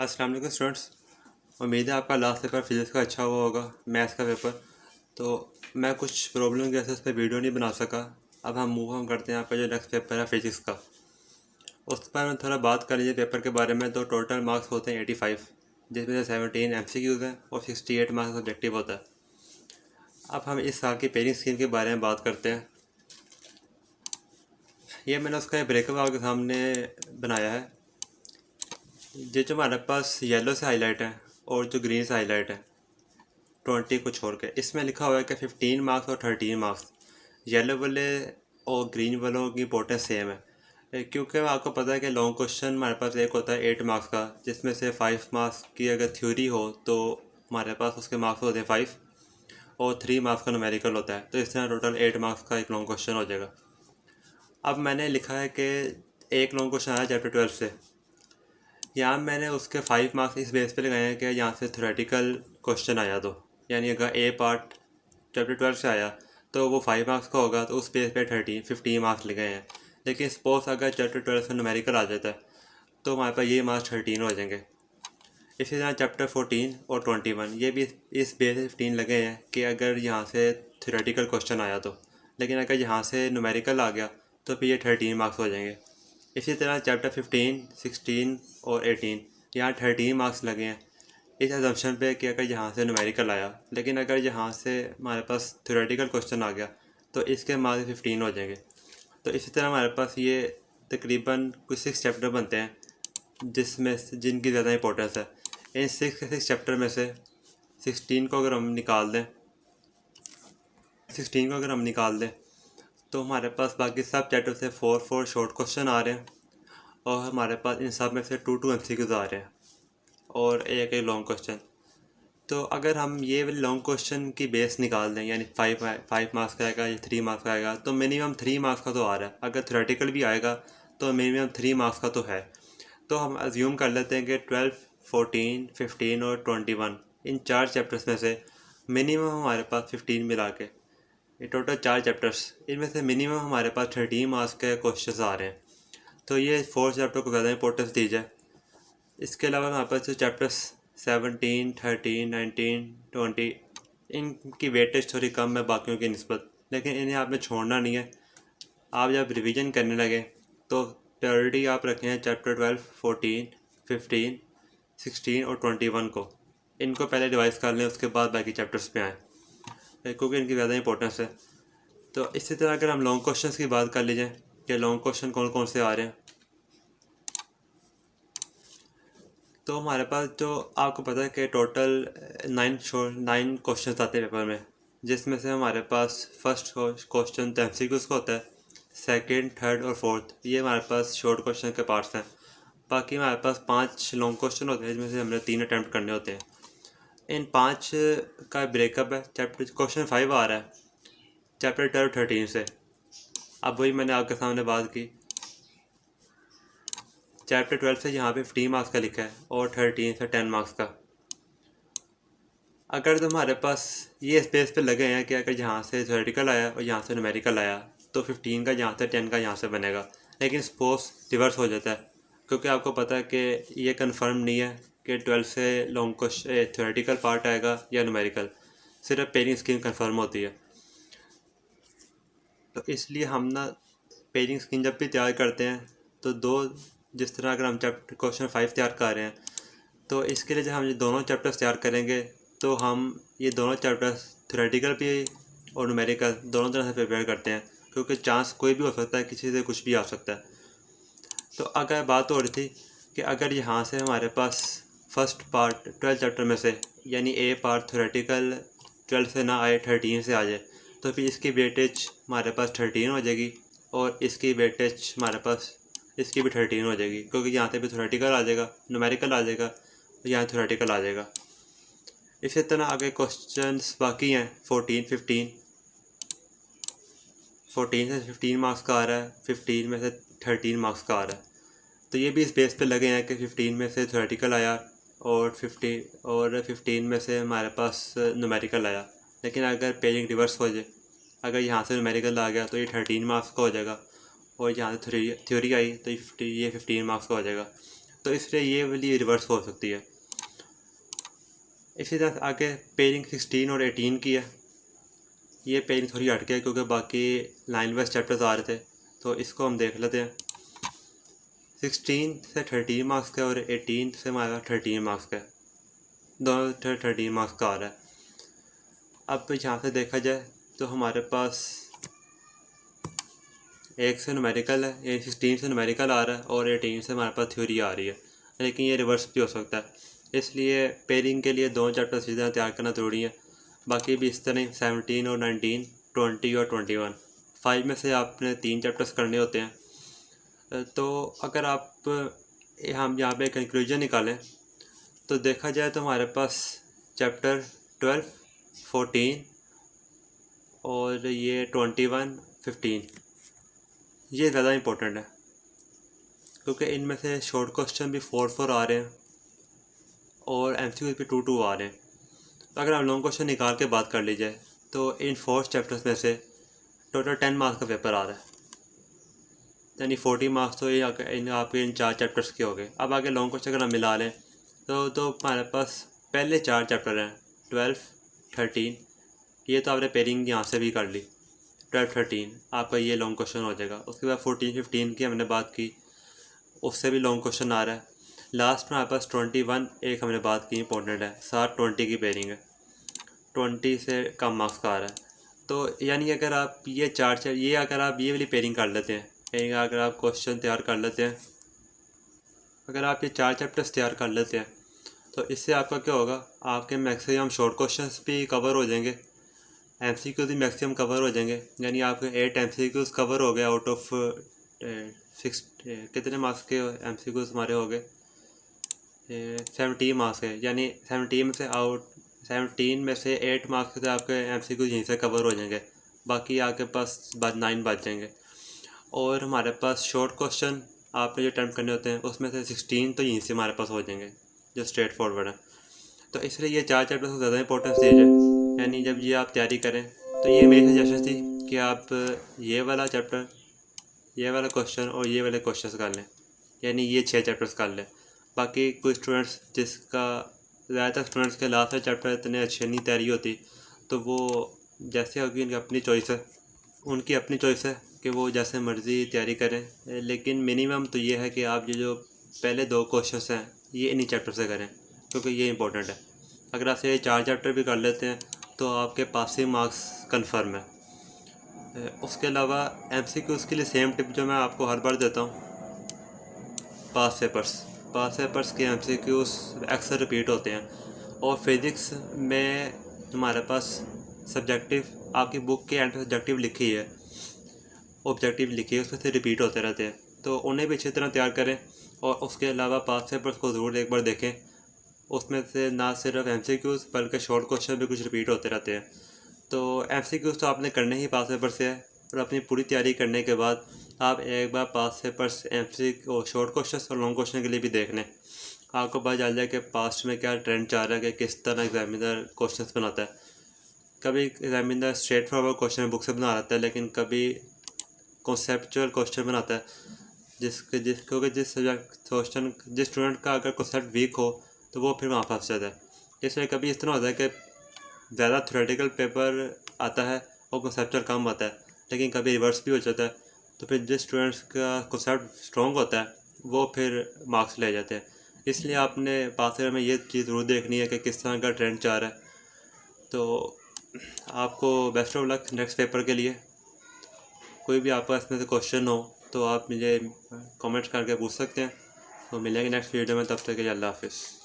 अस्सलाम वालेकुम स्टूडेंट्स। उम्मीद है आपका लास्ट पेपर फिजिक्स का अच्छा हुआ होगा, मैथ्स का पेपर। तो मैं कुछ प्रॉब्लम की वजह से उस पर वीडियो नहीं बना सका। अब हम मूव ऑन करते हैं आपका जो नेक्स्ट पेपर है फिजिक्स का, उस पर मैं थोड़ा बात कर लीजिए पेपर के बारे में। तो टोटल मार्क्स होते हैं 85, जिसमें से 17 MCQs हैं और 68 मार्क्स ऑब्जेक्टिव होता है। अब हम इस साल की पेरिंग स्कीम के बारे में बात करते हैं। ये मैंने उसका ब्रेकअप आपके सामने बनाया है। ये जो हमारे पास येलो से हाईलाइट है और जो ग्रीन से हाईलाइट है 20 को छोड़ के, इसमें लिखा हुआ है कि 15 मार्क्स और 13 मार्क्स। येलो वाले और ग्रीन वालों की इंपॉर्टेंस सेम है, क्योंकि आपको पता है कि लॉन्ग क्वेश्चन हमारे पास एक होता है 8 मार्क्स का, जिसमें से 5 मार्क्स की अगर थ्योरी हो तो हमारे पास उसके मार्क्स होते हैं 5, और 3 मार्क्स का न्यूमेरिकल होता है। तो इस तरह टोटल 8 मार्क्स का एक लॉन्ग क्वेश्चन हो जाएगा। अब मैंने लिखा है कि एक लॉन्ग क्वेश्चन आया चैप्टर 12 से, यहाँ मैंने उसके 5 मार्क्स इस बेस पे लगाए हैं कि यहाँ से थ्योरेटिकल क्वेश्चन आया, तो यानी अगर ए पार्ट चैप्टर 12 से आया तो वो 5 मार्क्स का होगा, तो उस बेस पे 15 मार्क्स लिखे हैं। लेकिन सपोज अगर चैप्टर 12 से न्यूमेरिकल आ जाता है तो हमारे पास ये मार्क्स 13 हो जाएंगे। इसी तरह चैप्टर 14 और 21 ये भी इस बेस पे 15 लगे हैं कि अगर यहाँ से थ्योरेटिकल क्वेश्चन आया तो, लेकिन अगर यहाँ से न्यूमेरिकल आ गया तो फिर ये 13 मार्क्स हो जाएंगे। इसी तरह चैप्टर 15, 16 और 18 यहाँ 13 मार्क्स लगे हैं इस एजम्पशन पे कि अगर यहाँ से न्यूमेरिकल आया, लेकिन अगर यहाँ से हमारे पास थ्योरेटिकल क्वेश्चन आ गया तो इसके मार्क्स 15 हो जाएंगे। तो इसी तरह हमारे पास ये तकरीबन कुछ 6 चैप्टर बनते हैं जिसमें जिनकी ज़्यादा इंपॉर्टेंस है। इन 6 चैप्टर में से 16 को अगर हम निकाल दें 16 को अगर हम निकाल दें तो हमारे पास बाकी सब चैप्टर से 4 शॉर्ट क्वेश्चन आ रहे हैं, और हमारे पास इन सब में से 2 MCQs आ रहे हैं और एक लॉन्ग क्वेश्चन। तो अगर हम ये लॉन्ग क्वेश्चन की बेस निकाल दें, यानी 5 मार्क्स का आएगा या 3 मार्क्स का आएगा, तो मिनिमम 3 मार्क्स का तो आ रहा है। अगर थ्योरेटिकल भी आएगा तो मिनिमम 3 मार्क्स का तो है। तो हम अज्यूम कर लेते हैं कि 12, 14, 15 और 21 इन 4 चैप्टर्स में से मिनिमम हमारे पास 15 मिला के ये टोटल 4 चैप्टर्स, इनमें से मिनिमम हमारे पास 13 मार्क्स के क्वेश्चन आ रहे हैं। तो ये 4 चैप्टर को ज़्यादा इंपॉर्टेंस दी जाए। इसके अलावा हमारे पास जो चैप्टर्स 17, 13, 19, 20 इनकी वेटेज थोड़ी कम है बाकियों की निस्बत, लेकिन इन्हें आपने छोड़ना नहीं है। आप जब रिवीजन करने लगे तो प्रायोरिटी आप रखें चैप्टर 12, 14, 15, 16 और 21 को। इनको पहले रिवाइज कर लें, उसके बाद बाकी चैप्टर्स पे आएँ, क्योंकि इनकी ज़्यादा इंपॉर्टेंस है। तो इसी तरह अगर हम लॉन्ग क्वेश्चन की बात कर लीजिए कि लॉन्ग क्वेश्चन कौन कौन से आ रहे हैं, तो हमारे पास जो आपको पता है कि टोटल 9 क्वेश्चन आते हैं पेपर में, जिसमें से हमारे पास फर्स्ट क्वेश्चन तो MCQs का होता है, सेकंड, थर्ड और फोर्थ ये हमारे पास शॉर्ट क्वेश्चन के पार्ट्स हैं। बाकी हमारे पास 5 लॉन्ग क्वेश्चन होते हैं, जिसमें से हमने 3 अटैम्प्ट करने होते हैं। इन 5 का ब्रेकअप है। चैप्टर क्वेश्चन 5 आ रहा है चैप्टर 12, 13 से। अब वही मैंने आपके सामने बात की, चैप्टर 12 से यहाँ पे 15 मार्क्स का लिखा है और 13 से 10 मार्क्स का। अगर तुम्हारे पास ये स्पेस पे लगे हैं कि अगर यहाँ से थ्योरेटिकल आया और यहाँ से न्यूमेरिकल आया तो 15 का यहाँ से 10 का यहाँ से बनेगा, लेकिन सपोज रिवर्स हो जाता है, क्योंकि आपको पता है कि ये कंफर्म नहीं है कि 12 से लॉन्ग क्वेश्चन थ्योरेटिकल पार्ट आएगा या न्यूमेरिकल, सिर्फ पेरिंग स्कीम कंफर्म होती है। तो इसलिए हम ना पेरिंग स्कीम जब भी तैयार करते हैं तो जिस तरह अगर हम चैप्टर क्वेश्चन 5 तैयार कर रहे हैं तो इसके लिए जब हम ये दोनों चैप्टर्स तैयार करेंगे तो हम ये दोनों चैप्टर्स थ्योरेटिकल भी और न्यूमेरिकल दोनों तरह से प्रिपेयर करते हैं, क्योंकि चांस कोई भी हो सकता है, किसी से कुछ भी आ सकता है। तो अगर बात हो रही थी कि अगर यहाँ से हमारे पास फर्स्ट पार्ट 12 चैप्टर में से यानी ए पार्ट थ्योरेटिकल 12 से ना आए 13 से आ जाए, तो फिर इसकी वेटेज हमारे पास 13 हो जाएगी, और इसकी वेटेज हमारे पास इसकी भी 13 हो जाएगी, क्योंकि यहाँ से भी थ्योरेटिकल आ जाएगा, न्यूमेरिकल आ जाएगा, यहाँ थ्योरेटिकल आ जाएगा। इसी तरह आगे क्वेश्चंस बाकी हैं 14 से 15 मार्क्स का आ रहा है, 15 में से 13 मार्क्स का आ रहा है। तो ये भी इस बेस पे लगे हैं कि 15 में से थ्योरेटिकल आया और 15 में से हमारे पास न्यूमेरिकल आया। लेकिन अगर पेरिंग रिवर्स हो जाए, अगर यहाँ से न्यूमेरिकल आ गया तो ये 13 मार्क्स का हो जाएगा, और यहाँ से थ्योरी आई तो ये 15 मार्क्स का हो जाएगा। तो इसलिए ये वाली रिवर्स हो सकती है। इसी तरह आगे पेयरिंग 16 और 18 की है। ये पेयरिंग थोड़ी हट है क्योंकि बाकी लाइन वाइज चैप्टर्स आ रहे थे, तो इसको हम देख लेते हैं। 16 से 13 मार्क्स का और 18 से हमारा 13 मार्क्स का, दोनों 13 मार्क्स का आ रहा है। अब यहाँ से देखा जाए तो हमारे पास एक से न्यूमेरिकल है, ये 16 से न्यूमेरिकल आ रहा है और 18 से हमारे पास थ्योरी आ रही है, लेकिन ये रिवर्स भी हो सकता है। इसलिए पेयरिंग के लिए 2 चैप्टर सीधा तैयार करना ज़रूरी है। बाकी भी इस तरह 17 और 19, 20 और 21, 5 में से आपने 3 चैप्टर्स करने होते हैं। तो अगर आप हम यहाँ पे कंक्लूजन निकालें तो देखा जाए तो हमारे पास चैप्टर 12, 14 और ये 21, 15 ये ज़्यादा इम्पोर्टेंट है, क्योंकि इनमें से शॉर्ट क्वेश्चन भी 4 आ रहे हैं और MCQ भी 2 आ रहे हैं। तो अगर हम लॉन्ग क्वेश्चन निकाल के बात कर ली जाए तो इन 4 चैप्टर्स में से टोटल 10 मार्क्स का पेपर आ रहा है, यानी 40 मार्क्स तो ये आपके इन 4 चैप्टर्स के हो गए। अब आगे लॉन्ग क्वेश्चन अगर हम मिला लें तो हमारे पास पहले 4 चैप्टर हैं, 12, 13, ये तो आपने पेयरिंग यहाँ से भी कर ली। 12, 13 आपका ये लॉन्ग क्वेश्चन हो जाएगा। उसके बाद 14, 15 की हमने बात की, उससे भी लॉन्ग क्वेश्चन आ रहा है। लास्ट में हमारे पास 21 एक हमने बात की इंपॉर्टेंट है, 7-20 की पेयरिंग है, 20 से कम मार्क्स का आ रहा है। तो यानी अगर आप ये अगर आप ये वाली पेयरिंग कर लेते हैं, अगर आप क्वेश्चन तैयार कर लेते हैं, अगर आप ये 4 चैप्टर्स तैयार कर लेते हैं तो इससे आपका क्या होगा, आपके मैक्सिमम शॉर्ट क्वेश्चंस भी कवर हो जाएंगे, MCQ भी मैक्सिमम कवर हो जाएंगे। यानी आपके 8 MCQs कवर हो गए आउट ऑफ 6, कितने मार्क्स के MCQs हमारे हो गए, 17 मार्क्स है। यानी 17 में से 8 मार्क्स से आपके MCQ यहीं से कवर हो जाएंगे, बाकी आपके पास 9 बच जाएंगे। और हमारे पास शॉर्ट क्वेश्चन आपने जो अटैम्प्ट करने होते हैं उसमें से 16 तो यहीं से हमारे पास हो जाएंगे जो स्ट्रेट फॉरवर्ड है। तो इसलिए ये 4 चैप्टर को ज़्यादा इंपॉर्टेंस दीजिए। यानी जब ये आप तैयारी करें तो ये मेरी सजेशन थी कि आप ये वाला चैप्टर, ये वाला क्वेश्चन और ये वाले क्वेश्चन कर लें, यानी ये 6 चैप्टर्स कर लें। बाकी कुछ स्टूडेंट्स जिसका ज़्यादातर स्टूडेंट्स के लास्ट चैप्टर इतने अच्छे नहीं तैयारी होती, तो वो जैसे होगी उनकी अपनी चॉइस है, उनकी अपनी चॉइस है कि वो जैसे मर्ज़ी तैयारी करें। लेकिन मिनिमम तो ये है कि आप ये जो पहले 2 क्वेश्चंस हैं ये इन्हीं चैप्टर से करें, क्योंकि ये इंपॉर्टेंट है। अगर आप ये 4 चैप्टर भी कर लेते हैं तो आपके पासिंग मार्क्स कन्फर्म है। उसके अलावा MCQs के लिए सेम टिप जो मैं आपको हर बार देता हूँ, पास पेपर्स के MCQs अक्सर रिपीट होते हैं। और फिज़िक्स में हमारे पास सब्जेक्टिव आपकी बुक के एंड पे सब्जेक्टिव लिखी है, ऑब्जेक्टिव लिखी है, उसमें से रिपीट होते रहते हैं, तो उन्हें भी अच्छी तरह तैयार करें। और उसके अलावा पास पेपर्स को ज़रूर एक बार देखें, उसमें से ना सिर्फ MCQs बल्कि शॉर्ट क्वेश्चन भी कुछ रिपीट होते रहते हैं। तो MCQs तो आपने करने ही पास पेपर से है, और अपनी पूरी तैयारी करने के बाद आप एक बार पास पेपर्स MCQ शॉर्ट क्वेश्चन और लॉन्ग क्वेश्चन के लिए भी देख लें। आपको पता चल जाए कि पास्ट में क्या ट्रेंड चल रहा है, कि किस तरह एग्जामिनर क्वेश्चंस बनाता है। कभी examiner straight forward question book से बना रहता है, लेकिन कभी कॉन्सेप्चुअल क्वेश्चन बनाता है, क्योंकि जिस क्वेश्चन जिस स्टूडेंट का अगर कॉन्सेप्ट वीक हो तो वो फिर वहाँ फंस जाता है। इसलिए कभी इस तरह होता है कि ज़्यादा थ्योरेटिकल पेपर आता है और कॉन्सेप्चुअल कम आता है, लेकिन कभी रिवर्स भी हो जाता है। तो फिर जिस स्टूडेंट्स का कॉन्सेप्ट स्ट्रॉन्ग होता है वो फिर मार्क्स ले जाते हैं। इसलिए आपने पास में ये चीज़ ज़रूर देखनी है कि किस तरह का ट्रेंड चल रहा है। तो आपको best of luck next paper के लिए। कोई भी आपका इसमें से क्वेश्चन हो तो आप मुझे कमेंट करके पूछ सकते हैं। तो मिलेंगे नेक्स्ट वीडियो में, तब तक के लिए अल्लाह हाफिज़।